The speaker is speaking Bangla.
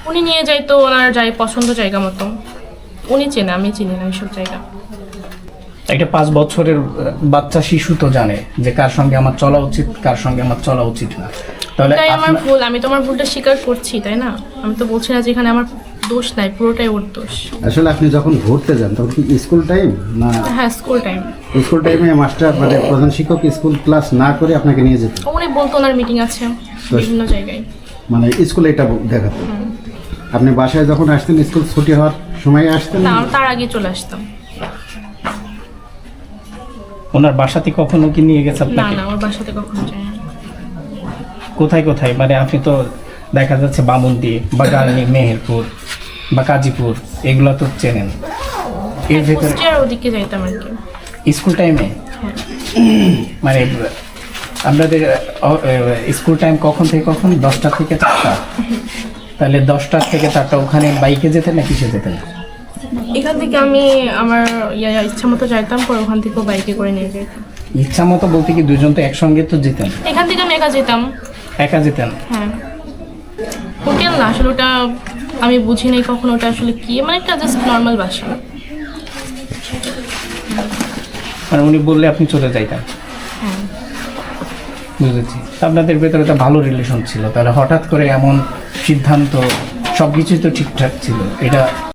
উনি নিয়ে যাইতো ওনার যাই পছন্দ জায়গা মতো। উনি চেনে, আমি চিনি না এইসব জায়গা। একটা 5 বছরের বাচ্চা শিশু তো জানে যে কার সঙ্গে আমার চলা উচিত, কার সঙ্গে আমার চলা উচিত না। তাহলে তাই আমার ভুল, আমি তো আমার ভুলটা স্বীকার করছি, তাই না? আমি তো বলছি না যে এখানে আমার দোষ নাই, পুরোটাই ওর দোষ। আসলে আপনি যখন ঘুরতে যান তখন কি স্কুল টাইম না? হ্যাঁ, স্কুল টাইম। স্কুল টাইমে মাস্টার মানে প্রধান শিক্ষক স্কুল ক্লাস না করে আপনাকে নিয়ে যেত? উনি বলতো ওনার মিটিং আছে বিভিন্ন জায়গায়, মানে স্কুলে এটা দেখাতো। আপনি বাসায় যখন আসতেন স্কুল ছুটি হওয়ার সময় আসতেন? না তার আগে চলে আসতাম। ওনার বাসাতে কখনো কি নিয়ে গেছে না আপনাকে? না, আমার বাসাতে কখনো যাই না। কোথায় কোথায়, মানে আপনি তো দেখা যাচ্ছে বামুনদি বা গালনি, মেহেরপুর বা কাজীপুর, এগুলো তো চেনেন। এর ভেতরে কুষ্টিয়ার ওদিকে যাইতাম আর কি। স্কুল টাইমে মানে আপনাদের স্কুল টাইম কখন থেকে কখন? 10টা থেকে 4টা। তাহলে 10টা থেকে 4টা ওখানে বাইকে যেতেন না কিসে যেতেন? এখান থেকে আমি আমার ইচ্ছা মতো যাইতাম, পরে ওখান থেকেও বাইকে করে নিয়ে যেতাম। ইচ্ছা মতো বলতে কি দুজন তো একসঙ্গে তো যেতেন? এখান থেকে আমি একা যেতাম। একা যেতেন? হ্যাঁ, হোটেল না আসলে ওটা, আমি বুঝি নাই কখন ওটা আসলে কি, মানে একটা জাস্ট নর্মাল বাসা। মানে উনি বললে আপনি চলে যাইতেন? হ্যাঁ। বুঝেছি। আপনাদের ভেতরে তো ভালো রিলেশন ছিল, তাহলে হঠাৎ করে এমন সিদ্ধান্ত, সব কিছুই তো ঠিকঠাক ছিল, এটা